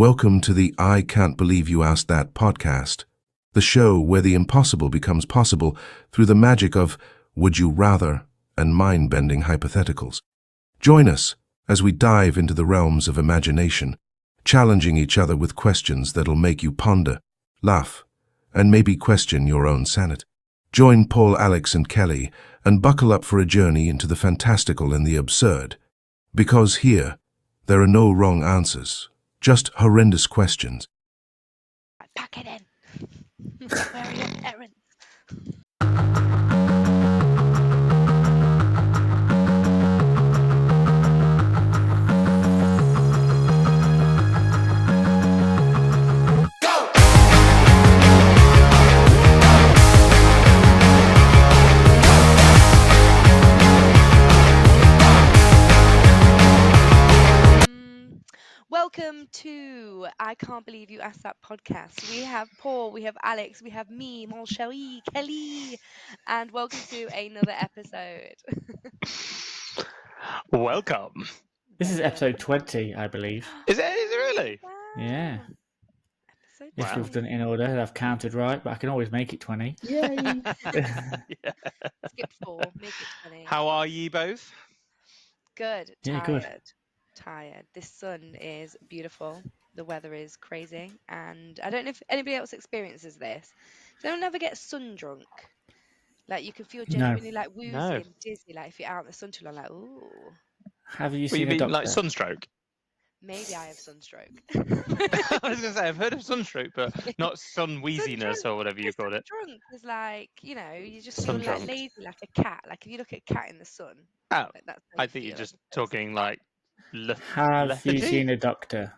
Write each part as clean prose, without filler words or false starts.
Welcome to the I Can't Believe You Asked That podcast, the show where the impossible becomes possible through the magic of would you rather and mind-bending hypotheticals. Join us as we dive into the realms of imagination, challenging each other with questions that'll make you ponder, laugh, and maybe question your own sanity. Join Paul, Alex, and Kelly and buckle up for a journey into the fantastical and the absurd. Because here, there are no wrong answers, just horrendous questions. Pack it in. Where are your parents? Welcome to I Can't Believe You Asked That podcast. We have Paul, we have Alex, we have me, mon chéri, Kelly, and welcome to another episode. Welcome. This is episode 20, I believe. Is it really? Wow. Yeah. Episode If Wow. we've done it in order, I've counted right, but I can always make it 20. Yay! Yeah. Skip 4, make it 20. How are ye both? Good. Yeah, Tired. good. Tired. This sun is beautiful. The weather is crazy, and I don't know if anybody else experiences this. Does anyone ever get sun drunk? Like you can feel genuinely like woozy No. and dizzy, like if you're out in the sun too long, like ooh, Have you Well, you seen a mean doctor? like sunstroke? maybe I have sunstroke. I was going to say, I've heard of sunstroke, but not sun wheeziness or whatever you called it. Drunk is like, you just feel Sun like drunk. lazy, like a cat. Like if you look at a cat in the sun, Oh, like that's how I you think you're feel. just talking like Have you lethargy? seen a doctor?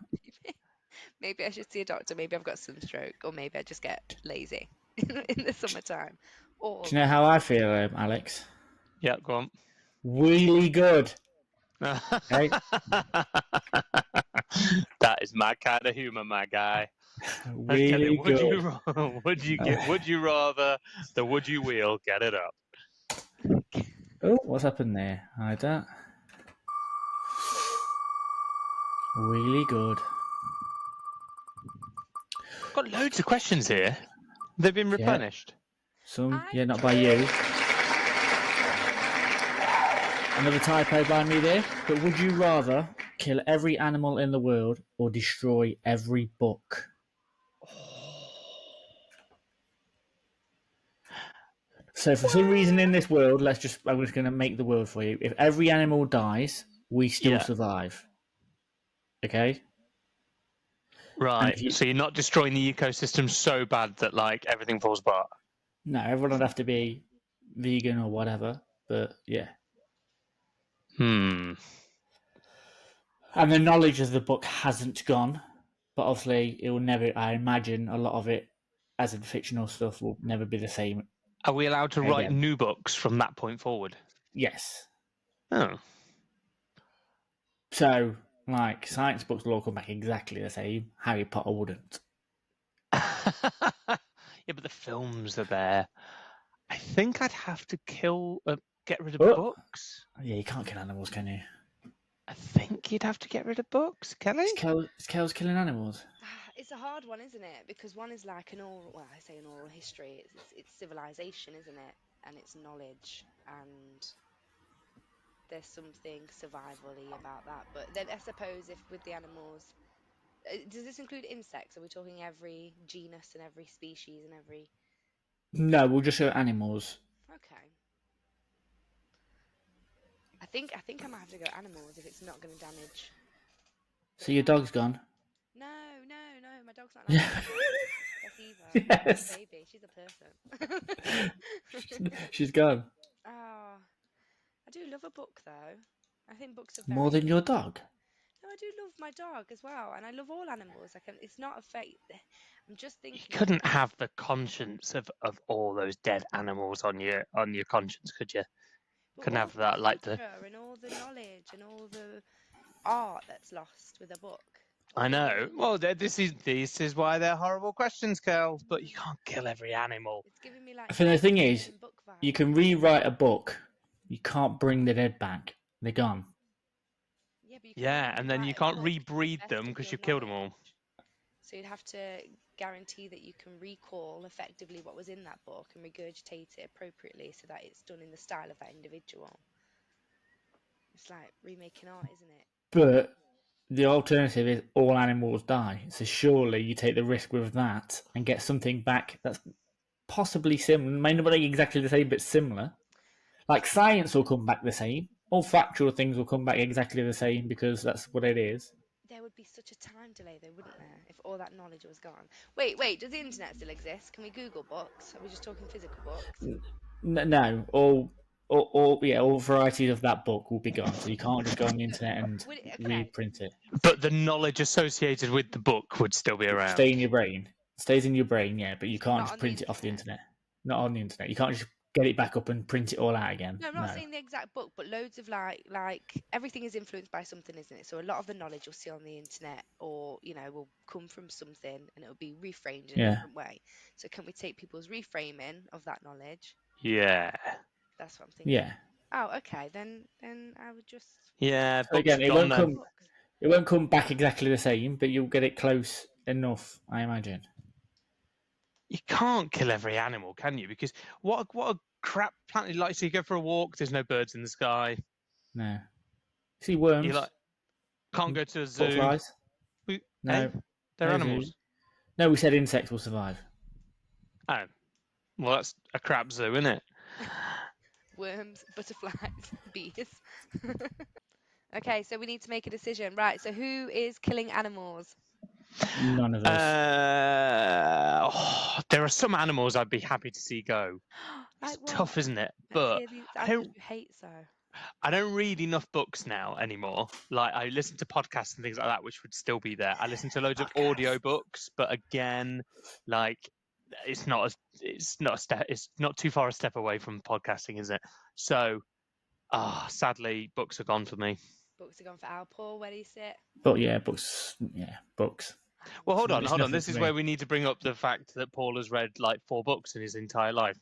Maybe I should see a doctor. Maybe I've got sunstroke, or maybe I just get lazy in the summertime. Or Do you know how I feel, Alex? Yeah, go on. Really good. Hey. That is my kind of humor, my guy. Really good. Would you rather the would you wheel? Get it up. Oh, what's happened there? Hide that. Really good. I've got loads of questions here. They've been replenished. Some, yeah, not by you. Another typo by me there. But would you rather kill every animal in the world or destroy every book? So for some reason in this world, I'm just going to make the world for you. If every animal dies, we still survive. Okay? Right. So you're not destroying the ecosystem so bad that like everything falls apart. No, everyone would have to be vegan or whatever. But yeah. Hmm. And the knowledge of the book hasn't gone. But obviously it will never, I imagine a lot of it, as in fictional stuff, will never be the same. Are we allowed to write Again. new books from that point forward? Yes. Oh. So, like, science books will all come back exactly the same. Harry Potter wouldn't. Yeah, but the films are there. I think I'd have to get rid of books. Yeah, you can't kill animals, can you? I think you'd have to get rid of books, Kelly. Is Kel's killing animals? It's a hard one, isn't it? Because one is like an oral, well, I say an oral history. It's civilization, isn't it? And it's knowledge, and there's something survivally about that. But then I suppose if with the animals, does this include insects? Are we talking every genus and every species and every? No, we'll just go animals. Okay. I think I might have to go animals if it's not going to damage. So your dog's gone? No, my dog's not like that. That's Eva. Yes. Baby, she's a person. She's gone. Oh, I do love a book though. I think books are very More than your dog? No, I do love my dog as well, and I love all animals. It's not a fate. I'm just thinking. You couldn't have the conscience of all those dead animals on your conscience, could you? Couldn't have that like the and all the knowledge and all the art that's lost with a book. I know. Well, this is why they're horrible questions, Kel. But you can't kill every animal. It's giving me like. I think the thing is, you can rewrite a book. You can't bring the dead back. They're gone. Yeah, and then you can't rebreed them because you've killed them all. So you'd have to guarantee that you can recall effectively what was in that book and regurgitate it appropriately so that it's done in the style of that individual. It's like remaking art, isn't it? But the alternative is all animals die. So surely you take the risk with that and get something back that's possibly similar. May not be exactly the same, but similar. Like science will come back the same. All factual things will come back exactly the same because that's what it is. There would be such a time delay, though, wouldn't there, if all that knowledge was gone? Wait, does the internet still exist? Can we Google books? Are we just talking physical books? No, all varieties of that book will be gone. So you can't just go on the internet and Okay. reprint it. But the knowledge associated with the book would still be around. Stay in your brain. It stays in your brain, yeah, but you can't Not just on the print it off the internet. internet. Not on the internet. You can't just get it back up and print it all out again. No, I'm not saying the exact book, but loads of like everything is influenced by something, isn't it? So a lot of the knowledge you'll see on the internet, or will come from something, and it'll be reframed in a Yeah. different way. So can we take people's reframing of that knowledge? Yeah. That's what I'm thinking. Yeah. Oh, okay. Then I would just. Yeah. So again, it gone won't then. come. It won't come back exactly the same, but you'll get it close enough, I imagine. You can't kill every animal, can you? Because what a crap planet! Like, so you go for a walk. There's no birds in the sky. No. See worms. You can't go to a zoo. Butterflies. Hey, No. they're No animals. zoo. No, we said insects will survive. Oh, well, that's a crap zoo, isn't it? Worms, butterflies, bees. Okay, so we need to make a decision. Right, so who is killing animals? None of us. There are some animals I'd be happy to see go. Like It's what? tough, isn't it? Let's But hear these animals you hate so. I don't read enough books now anymore. Like, I listen to podcasts and things like that, which would still be there. I listen to loads of audio books, but again, like, it's not too far a step away from podcasting, is it? So, sadly, books are gone for me. Books are gone for Al. Paul, where do you sit? But yeah, books. Yeah, books. Well, hold on. nothing This for is me. where we need to bring up the fact that Paul has read like 4 books in his entire life.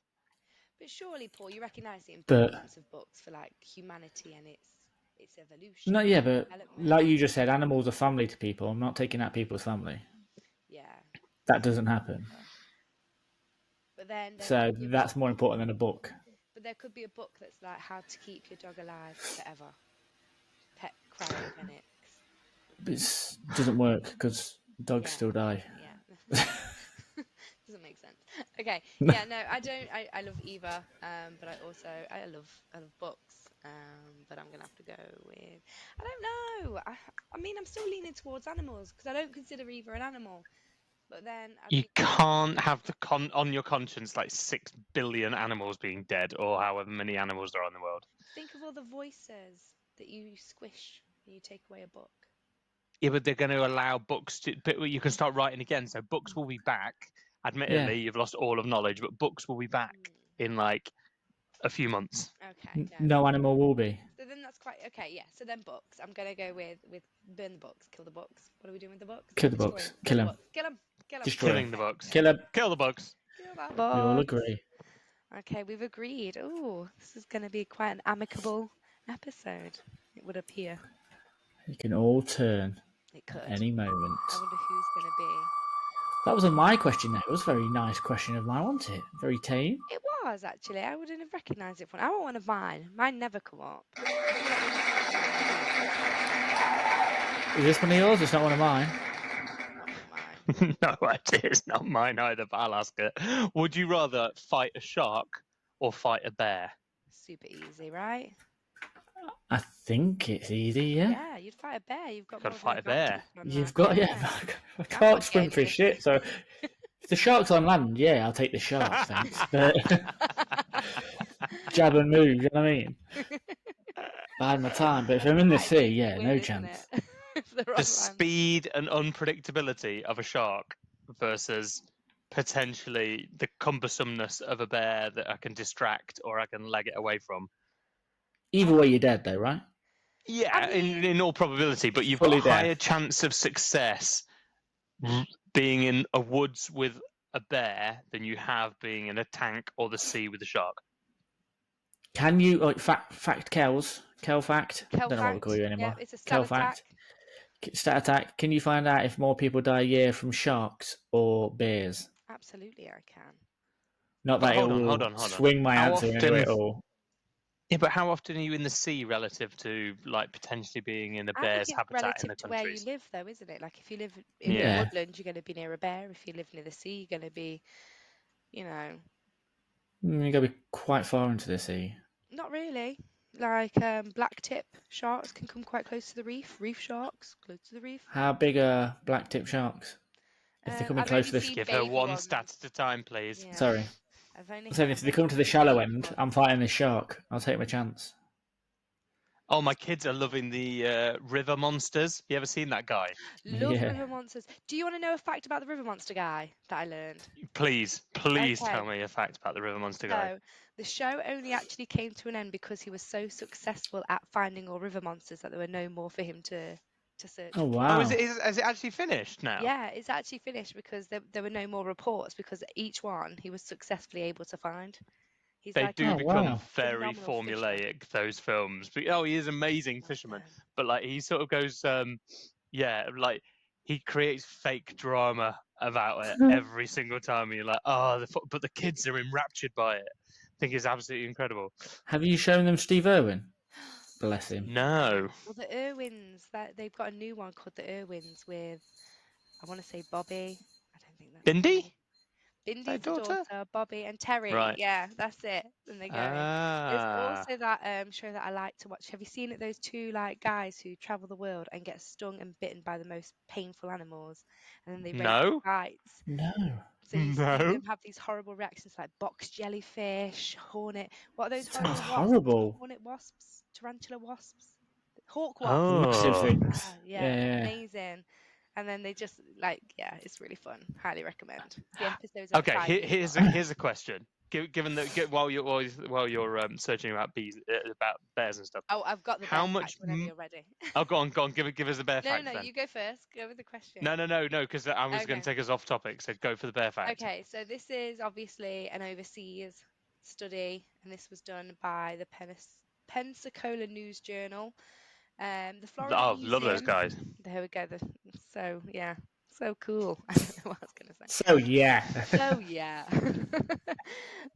But surely, Paul, you recognise the importance of books for like humanity and its evolution. No, yeah, but development. like you just said, animals are family to people. I'm not taking out people's family. Yeah. That doesn't happen. But then So that's more important than a book. But there could be a book that's like how to keep your dog alive forever. Pet cryogenics. It doesn't work because dogs still die. Yeah. Doesn't make sense. Okay. Yeah. No, I don't. I love either. But I love books. But I'm gonna have to go with. I don't know. I mean, I'm still leaning towards animals because I don't consider either an animal. But then you can't have on your conscience like 6 billion animals being dead, or however many animals there are in the world. Think of all the voices that you squish when you take away a book. Yeah, but they're going to allow books to. But you can start writing again, so books will be back. Admittedly, you've lost all of knowledge, but books will be back in like a few months. Okay. No animal will be. So then that's quite okay. Yeah. So then books. I'm gonna go with burn the books, kill the books. What are we doing with the books? Kill the books. Kill them. Kill them. Killing the books. Kill them. Kill the bugs. Kill that We bug. all agree. Okay, we've agreed. Oh, this is going to be quite an amicable episode, it would appear. It can all turn It could. at any moment. I wonder who's going to be. That wasn't my question, though. It was a very nice question of mine, wasn't it? Very tame. It was, actually. I wouldn't have recognised it. I want one of mine. Mine never come up. Is this one of yours? It's not one of mine. No, it's not mine either, but I'll ask it. Would you rather fight a shark or fight a bear? Super easy, right? I think it's easy, yeah. Yeah, you'd fight a bear. You've got Gotta more fight a bear. You've got, I can't swim for shit, so if the shark's on land, yeah, I'll take the shark, thanks. But jab and move, you know what I mean? Bide my time, but if I'm in the sea, yeah, no chance. The speed and unpredictability of a shark versus potentially the cumbersomeness of a bear that I can distract or I can leg it away from. Either way, you're dead, though, right? Yeah, I mean, in all probability, but you've got a higher chance of success being in a woods with a bear than you have being in a tank or the sea with a shark. Can you, like, fact Kells? Kel fact? Kel I don't know what we call you anymore. Yeah, it's a Kel fact. Stat attack. Can you find out if more people die a year from sharks or bears? Absolutely, I can. Not But that it hold on. will swing my How answer in any way often? at all. Yeah, but how often are you in the sea relative to like potentially being in a I think bear's it's habitat in relative the to where you countries? live, though, isn't it? Like if you live in the Yeah. woodland, you're going to be near a bear. If you live near the sea, you're going to be, you know, You're going to be quite far into the sea. not really. Like black tip sharks can come quite close to the reef. Reef sharks close to the reef. How big are black tip sharks? If they're coming I've close only to the... seen Give her baby one ones. stat at a time, please. Yeah, Sorry. I've only So if they come to the seen shallow baby end, ones. I'm fighting this shark. I'll take my chance. Oh, my kids are loving the river monsters. You ever seen that guy? Love Yeah. river monsters. Do you want to know a fact about the river monster guy that I learned? Please Okay, tell me a fact about the river monster guy. so the show only actually came to an end because he was so successful at finding all river monsters that there were no more for him to search Oh, for. Oh, wow. is it actually finished now? Yeah, it's actually finished because there were no more reports because each one he was successfully able to find. He's They like do a Oh, become wow. very phenomenal fisherman. formulaic, those films. But, oh, he is an amazing Love fisherman. them. But like he sort of goes, yeah, like he creates fake drama about it every single time. And you're like, oh, but the kids are enraptured by it. I think it's absolutely incredible. Have you shown them Steve Irwin? Bless him. No. Well, the Irwins, that they've got a new one called the Irwins with, I want to say Bobby. I don't think that's the Bindi? name. Their Bindy's the daughter? daughter, Bobby and Terry. Right. Yeah, that's it. And they're going. There's Ah. also that show that I like to watch. Have you seen it? Those two like guys who travel the world and get stung and bitten by the most painful animals, and then they rate the No. No. bites. So you see No. them have these horrible reactions like box jellyfish, hornet. What are those Sounds horrible wasps? horrible. Hornet wasps, tarantula wasps, hawk wasps. Massive Oh. things. Yeah, Yeah. amazing. And then they just like, yeah, it's really fun. Highly recommend. The episodes are Okay. 5 minutes Here's long. a question. Given that while you're searching about about bears and stuff, Oh, I've got the how bear fact much? whenever you're ready. Oh, go on. Give us a bear No, fact no, then. you go first. Go with the question. No, because I was going Okay. to take us off topic. So go for the bear fact. Okay, so this is obviously an overseas study, and this was done by the Pensacola News Journal. The Florida Oh, love those Museum. guys. There we go. So yeah, so cool. I don't know what I was gonna say. So, yeah. So yeah.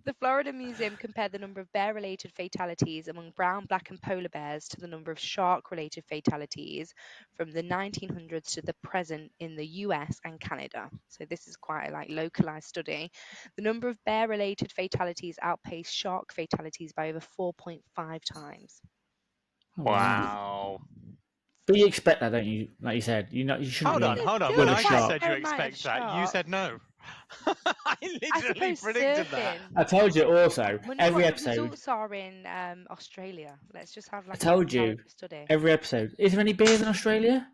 The Florida Museum compared the number of bear-related fatalities among brown, black, and polar bears to the number of shark-related fatalities from the 1900s to the present in the US and Canada. So this is quite a localized study. The number of bear-related fatalities outpaced shark fatalities by over 4.5 times. Oh, wow. Wow. But you expect that, don't you? Like you said, you shouldn't Hold on. be There's When with still a I quite just a shark. said you fair amount of expect that, you sharks. said no. I I literally suppose predicted that. surfing. I told you also, Wonder every what the episode, results are in Australia. Let's just have I like a told you, comparative study. every episode. Is there any bears in Australia?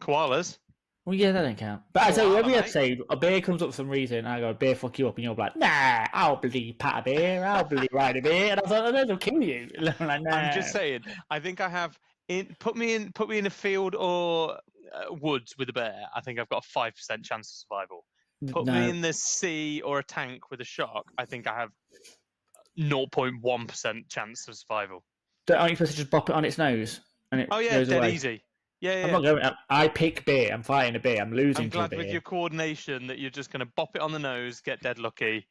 Koalas. Well, yeah, that don't count. But I tell you, Koala, every mate. episode, a bear comes up for some reason, and I go, bear fuck you up, and you're like, nah, I'll bloody pat a bear, I'll bloody ride a bear. And I was like, no, they'll kill you. And I'm like, nah. I'm just saying. I think I have put me in a field or woods with a bear. I think I've got a 5% chance of survival. Put me No. in the sea or a tank with a shark. I think I have 0.1% chance of survival. Aren't you supposed to just bop it on its nose, and it Oh yeah, goes dead away? easy. Yeah, I'm yeah. not going. I pick bear. I'm fighting a bear. I'm I'm losing to a glad with bear. your coordination that you're just going to bop it on the nose, get dead lucky.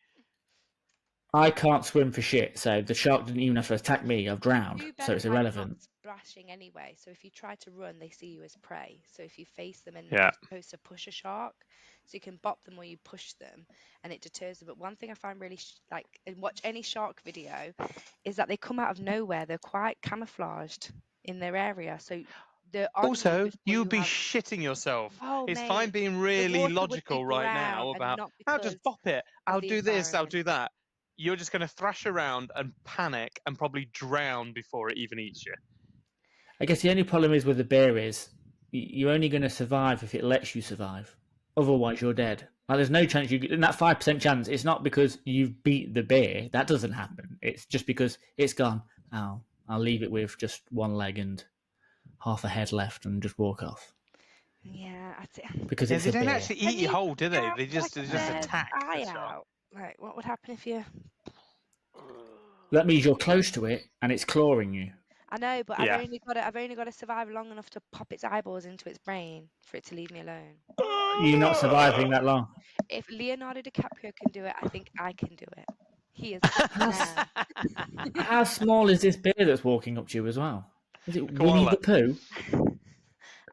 I can't swim for shit, so the shark didn't even have to attack me. I've drowned, Do so better it's by not irrelevant. splashing anyway. So if you try to run, they see you as prey. So if you face them and Yeah. you're supposed to push a shark, so you can bop them or you push them, and it deters them. But one thing I find really and watch any shark video, is that they come out of nowhere. They're quite camouflaged in their area, so they're on you Also, before you'd you be have. shitting yourself. Oh It's fine mate, being the really water would be logical right brown, now and about, not I'll just because bop it, of I'll the do this, I'll environment. do that. You're just going to thrash around and panic and probably drown before it even eats you. I guess the only problem is with the bear is you're only going to survive if it lets you survive. Otherwise, you're dead. Like, there's no chance you. In that 5% chance, it's not because you've beat the bear. That doesn't happen. It's just because it's gone. Oh, I'll leave it with just one leg and half a head left, and just walk off Yeah, because Yeah, it's they a don't bear. actually can eat you you whole, do they? gouge They like just a bear's attack the eye shark. out? Like, what would happen if you? That means you're close to it and it's clawing you. I know, but Yeah. I've only got to survive long enough to pop its eyeballs into its brain for it to leave me alone. You're not surviving that long. If Leonardo DiCaprio can do it, I think I can do it. He is a man. How small is this bear that's walking up to you as well? Is it Winnie Koala. the Pooh?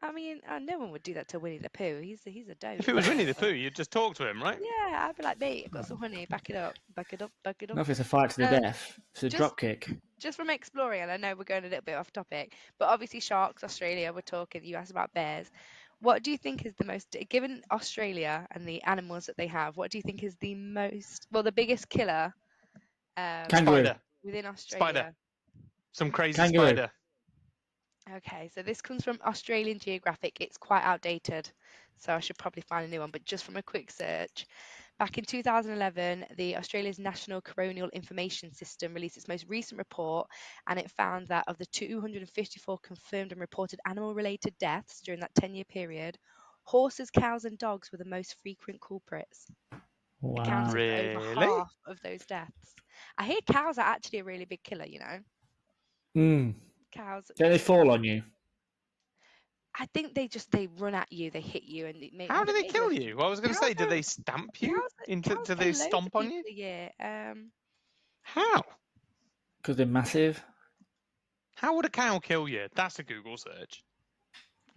I mean, no one would do that to Winnie the Pooh. He's a dope. If it was Winnie the Pooh, you'd just talk to him, right? Yeah, I'd be like, mate, I've got some honey. Back it up. Back it up. Back it Not up. if it's a fight to the death. It's a just- drop kick. Just from exploring, and I know we're going a little bit off topic, but obviously sharks, Australia, we're talking. You asked about bears. What do you think is the most, given Australia and the animals that they have, what do you think is the biggest killer Kangaroo. Spider. within Australia? Spider. Some crazy Kangaroo. spider. Okay, so this comes from Australian Geographic. It's quite outdated, so I should probably find a new one, but just from a quick search. Back in 2011, the Australia's National Coronial Information System released its most recent report, and it found that of the 254 confirmed and reported animal-related deaths during that 10-year period, horses, cows, and dogs were the most frequent culprits, Wow. accounting for over Really? half of those deaths. I hear cows are actually a really big killer, you know? Cows. Don't they fall on you? I think they run at you, they hit you, and How do they kill you? Well, I was going to say, do they stamp you? Cows Do kill they loads stomp of on you? people a year. How? Because they're massive. How would a cow kill you? That's a Google search.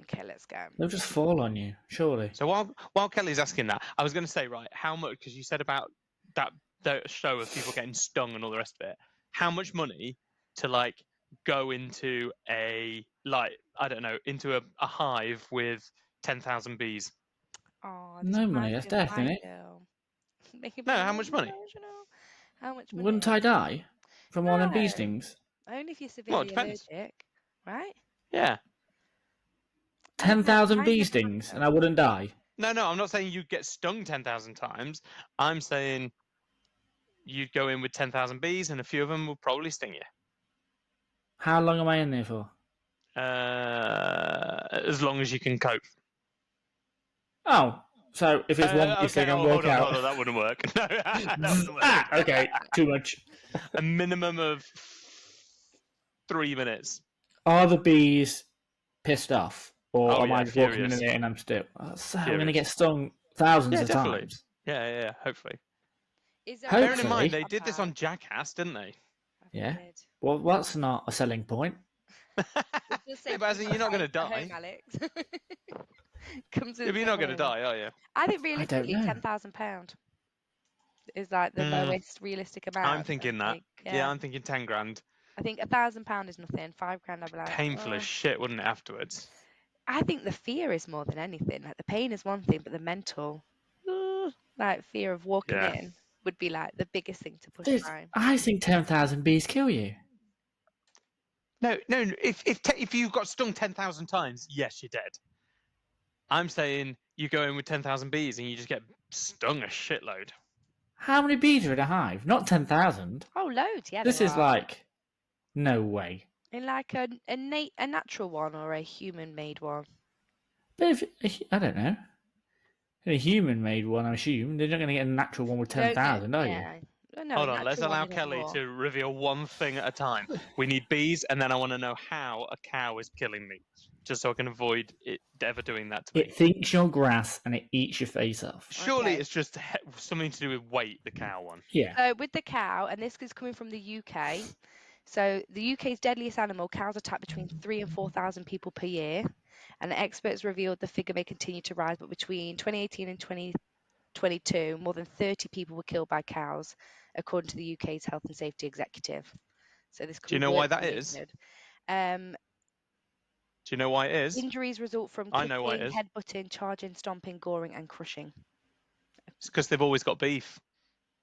Okay, let's go. They'll just fall on you, surely. So while Kelly's asking that, I was going to say, right, how much? Because you said about that show of people getting stung and all the rest of it. How much money to like go into into a hive with 10,000 bees? Oh, No money, that's death, isn't it? No, how much money? How much money? Wouldn't I die from one of them bee No. stings? Only if you're Well, it severely depends. allergic, right? Yeah. 10,000 bee stings and I wouldn't die? No, I'm not saying you'd get stung 10,000 times. I'm saying you'd go in with 10,000 bees and a few of them will probably sting you. How long am I in there for? As long as you can cope. Oh, so if it's one bee sting, I'll work out. Hold on, that wouldn't work. No, that wouldn't work. Okay, too much. A minimum of 3 minutes. Are the bees pissed off? Or Oh, am yeah, I just walking in furious. there and I'm still? So I'm going to Furious. get stung thousands of definitely. times. Yeah, hopefully. Is there Hopefully. Bearing in mind, they did this on Jackass, didn't they? Yeah. Well, that's not a selling point. Yeah, but as in, you're not going to die. Home, Alex. Comes Yeah, but you're not going to die, are you? I think I don't realistically, know. £10,000 is like the lowest realistic amount. I'm thinking that. Yeah, I'm thinking 10 grand. I think £1,000 is nothing. 5 grand, I'd be like, Painful as shit, wouldn't it, afterwards? I think the fear is more than anything. Like the pain is one thing, but the mental, like fear of walking in, would be like the biggest thing to push by. I think 10,000 bees kill you. No. If you got stung 10,000 times, yes, you're dead. I'm saying you go in with 10,000 bees and you just get stung a shitload. How many bees are in a hive? Not 10,000. Oh, loads, yeah. This is like, no way. In like a natural one or a human-made one. But if, I don't know. In a human-made one, I assume, they're not going to get a natural one with 10,000, are you? No, Hold on, let's allow Kelly to reveal one thing at a time. We need bees, and then I want to know how a cow is killing me, just so I can avoid it ever doing that to me. It thinks you're grass and it eats your face off. Surely it's just something to do with weight, the cow one. Yeah. So with the cow, and this is coming from the UK, so the UK's deadliest animal, cows attack between 3,000 and 4,000 people per year, and the experts revealed the figure may continue to rise, but between 2018 and 2022, more than 30 people were killed by cows, according to the UK's Health and Safety Executive. So this. Do you know why that is? Do you know why it is? Injuries result from kicking, headbutting, charging, stomping, goring, and crushing. It's because they've always got beef.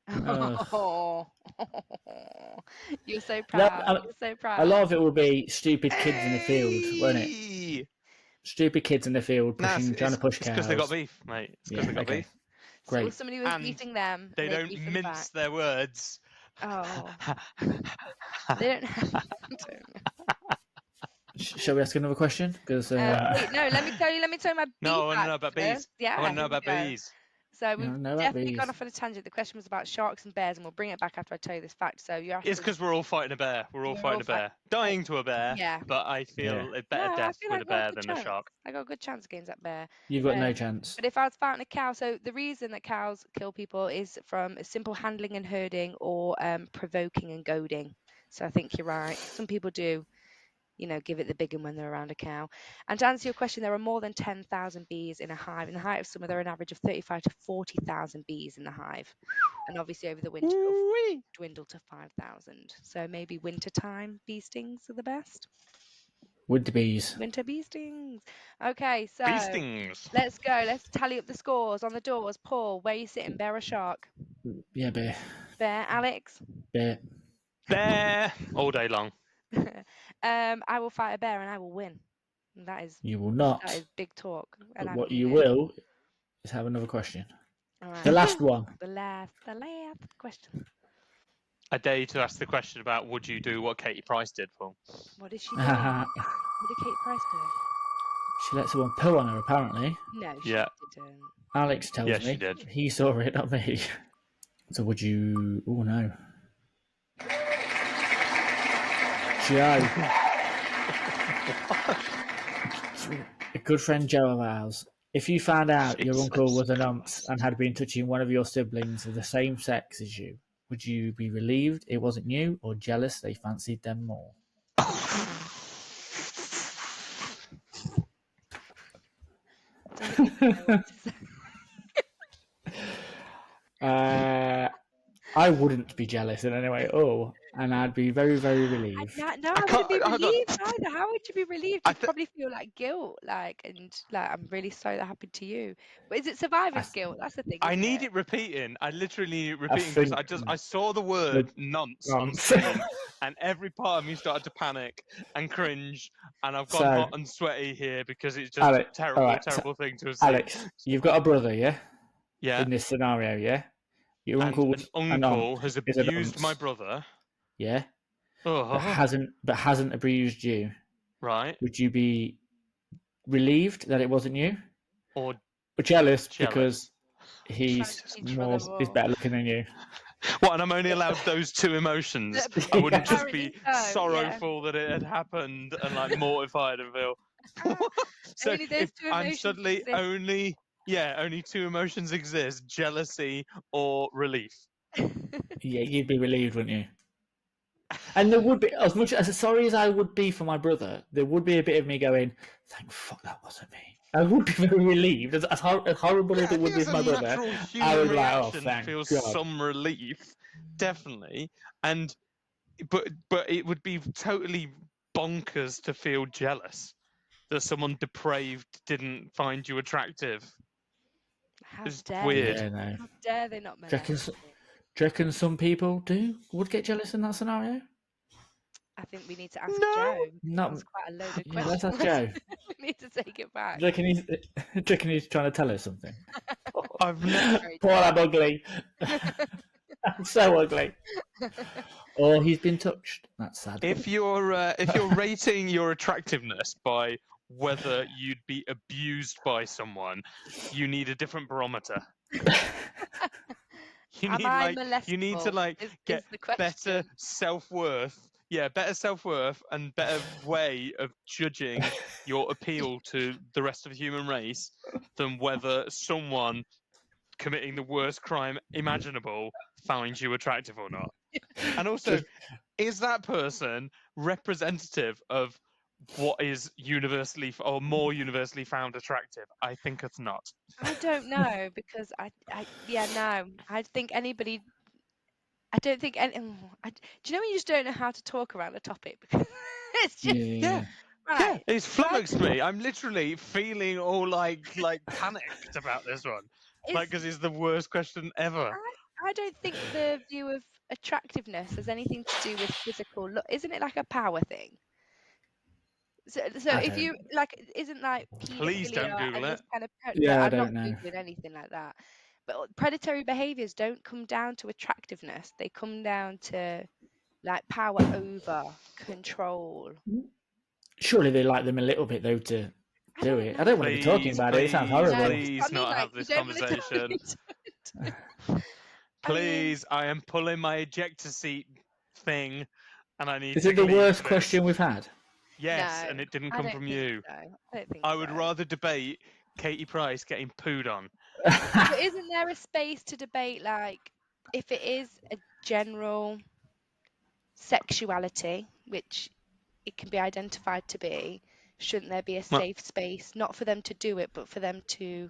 Oh, you're so proud. You're so proud. A lot of it will be stupid kids in the field, won't it? Stupid kids in the field trying to push cows. It's because they got beef, mate. It's because they got beef. Great. So somebody was beefing them. They don't mince their words. Oh. They don't have. Shall we ask another question? Because wait, no. Let me tell you my beef. No, I want to know about bees. Yeah. I want to know about bees. So we've No, that definitely bees. gone off on a tangent. The question was about sharks and bears, and we'll bring it back after I tell you this fact. So you're It's asking, because we're all fighting a bear. We're all fighting a bear. Dying to a bear. yeah. But I feel a No, better I death feel with like a I got a bear good than a chance. shark. I got a good chance against that bear. You've got no chance. But if I was fighting a cow, so the reason that cows kill people is from simple handling and herding, or provoking and goading. So I think you're right. Some people do, give it the big one when they're around a cow. And to answer your question, there are more than 10,000 bees in a hive. In the height of summer, there are an average of 35 to 40,000 bees in the hive. And obviously over the winter, it'll Ooh-wee. dwindle to 5,000. So maybe wintertime bee stings are the best. Winter bees. Winter bee stings. Okay, so Bee stings. let's go. Let's tally up the scores on the doors. Paul, where are you sitting? Bear or shark? Yeah, bear. Bear. Alex? Bear. Bear all day long. I will fight a bear and I will win. That is You will that not. is big talk. And But I what mean you it. will is have another question. All right. The last one. The last question. I dare you to ask the question about would you do what Katie Price did, Paul? What is she doing? She What did Kate Price do? let someone poo on her, apparently. No, she Yeah. didn't. Alex tells Yes, me. she did. He saw it, not me. So would you... Oh, no. Joe. A good friend Joe of ours. If you found out your uncle was a nonce and had been touching one of your siblings of the same sex as you, would you be relieved it wasn't you, or jealous they fancied them more? Don't even know what to say. I wouldn't be jealous in any way at all, and I'd be very, very relieved. No, I I wouldn't be can't. Hold on. relieved either. How would you be relieved? I You'd probably feel like guilt, I'm really sorry that happened to you. But is it I, survivor's guilt? That's the thing, I isn't need it? it repeating. I literally need it I repeating because think I saw the word nonce on nonce. screen and every part of me started to panic and cringe, and I've gone So, hot and sweaty here because it's just Alex, a terrible, all right, terrible thing to have seen. Alex, you've got a brother, yeah? Yeah, In this scenario, yeah? Your and uncle an was a uncle has nonce, is a abused my nonce, brother. yeah? But Oh, hasn't abused you. right. Would you be relieved that it wasn't you? Or Or jealous because jealous. he's Jesus Each brother Christ. he's more. better looking than you? What, and I'm only allowed those two emotions? I wouldn't just be Apparently so, yeah. sorrowful that it had happened and like mortified and feel. So Only those if two I'm emotions suddenly exist. only two emotions exist: jealousy or relief. Yeah, you'd be relieved, wouldn't you? And there would be, as much as sorry as I would be for my brother, there would be a bit of me going, "Thank fuck that wasn't me." I would be very relieved, as horrible Yeah, as I it would think be it's for a my brother. natural I human would be like, "Oh, reaction to thank feel God." some relief, definitely. And but it would be totally bonkers to feel jealous that someone depraved didn't find you attractive. How It's dare they? weird. Yeah, no. How dare they not Do you molest me? reckon some people would get jealous in that scenario? I think we need to ask No. Joe. No. That's quite a loaded Yeah, question. let's ask Joe. We need to take it back. Do you reckon he's trying to tell us something? I've never. Very Paul, I'm ugly. I'm so ugly. Or he's been touched. That's sad. If you're rating your attractiveness by whether you'd be abused by someone, you need a different barometer. You Am need I you need to molestable? get Is the better question. self-worth. Yeah, better self-worth and better way of judging your appeal to the rest of the human race than whether someone committing the worst crime imaginable finds you attractive or not. And also, is that person representative of what is universally or more universally found attractive? I think it's not. I don't know because yeah, no. I think anybody. I don't think any. Do you know when you just don't know how to talk around a topic because it's just Yeah. Yeah. Yeah, right. it's So flummoxed me. I'm literally feeling all like panicked about this one, like it's because it's the worst question ever. I don't think the view of attractiveness has anything to do with physical look. Isn't it like a power thing? So I if don't. you like, isn't like Please don't paedophilia Google and it. this kind of no, Yeah, I I'm not don't know. googling anything like that. But predatory behaviors don't come down to attractiveness. They come down to like power over control. Surely they like them a little bit though to do it. I don't want to be talking about it. It sounds horrible. No, Please I mean, not like, have you this don't want to conversation. I mean, Please, I am pulling my ejector seat thing, and I need Is to it the leave worst this. question we've had? Yes, no, and it didn't I come don't from think you. so. I don't think I would so. rather debate Katie Price getting pooed on. But isn't there a space to debate, like, if it is a general sexuality, which it can be identified to be, shouldn't there be a Well, safe space, not for them to do it, but for them to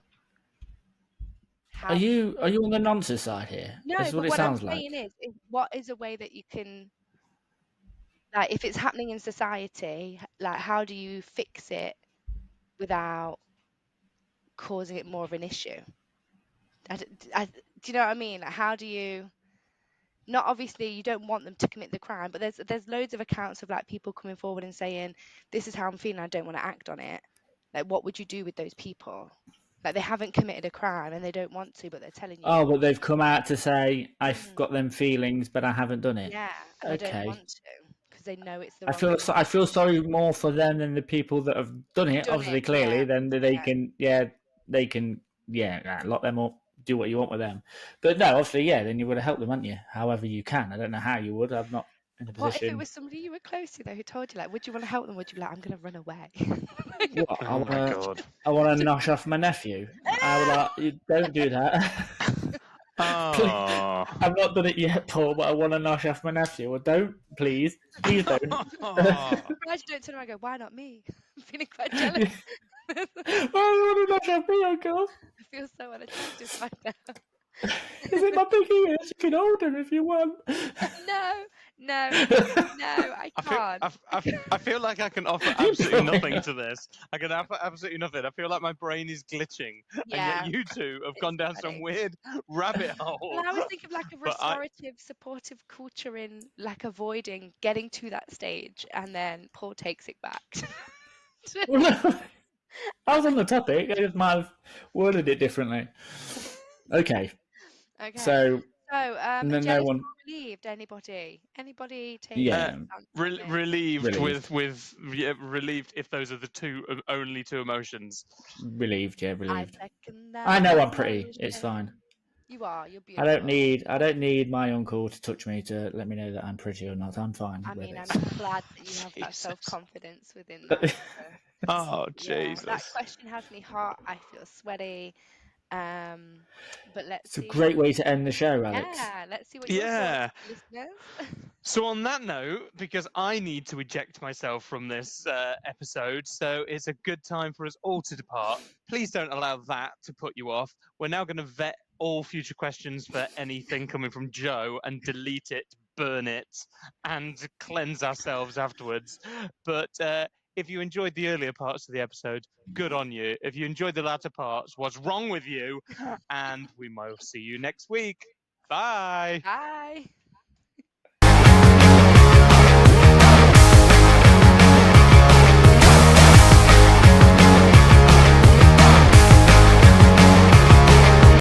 Are have. you on the nonsense side here? This No, is what but it what I'm sounds like. saying is what is a way that you can, like, if it's happening in society, like, how do you fix it without causing it more of an issue? Do you know what I mean? Like, how do you, not obviously you don't want them to commit the crime, but there's loads of accounts of, like, people coming forward and saying, this is how I'm feeling, I don't want to act on it. Like, what would you do with those people? Like, they haven't committed a crime and they don't want to, but they're telling you, Oh, but they've come out to say I've "Mm, got them feelings, but I haven't done it. yeah, and I don't Okay. want to," because they know it's the I wrong feel thing I to feel do. sorry more for them than the people that have done it. Done Obviously, it, yeah, clearly, then they yeah. can lock them up, do what you want with them. But no, obviously, then you would have helped them, hadn't you? However you can. I don't know how you would. I'm not in a What if it position. was somebody you were close to, though, who told you, like, would you want to help them? Would you be like, I'm going to run away? What oh my god. I want to nosh off my nephew. I would like, you don't do that. Please, Oh. I've not done it yet, Paul, but I want to nosh off my nephew. Well, don't, please don't. Oh. Surprised you don't turn around and go, why not me? I'm feeling quite jealous. Why do you want to nosh off me, Uncle? I feel so unattractive right now. Is it my big ears? You can hold him if you want. No, no, no, I I feel, can't. I feel like I can offer absolutely nothing to this. I can offer absolutely nothing. I feel like my brain is glitching, and yet Yeah, you two have it's gone down some funny. weird rabbit Well, hole. I was thinking of, like, a But I, restorative, supportive culture in, like, avoiding getting to that stage, and then Paul takes it back. I was on the topic. I just might have worded it differently. Okay, Okay. so So, and then no jealous one. or relieved? Anybody take a uh, Yeah, stance on this? relieved relieved, relieved if those are the only two emotions. relieved. Yeah, I relieved. second I that know I'm pretty. It's motion. fine. You are. You're I don't beautiful. need. I don't need my uncle to touch me to let me know that I'm pretty or not. I'm fine I with mean, it. I'm glad that you have that Jesus. self-confidence within that. So, Oh yeah, that Jesus. question has me hot. I feel sweaty. Um, but let's It's a see. great way to end the show, Alex. Yeah, let's see what your thoughts Yeah. are, listeners. So on that note, because I need to eject myself from this episode, so it's a good time for us all to depart. Please don't allow that to put you off. We're now going to vet all future questions for anything coming from Joe and delete it, burn it, and cleanse ourselves afterwards. But if you enjoyed the earlier parts of the episode, good on you. If you enjoyed the latter parts, what's wrong with you? And we might see you next week. Bye. Bye.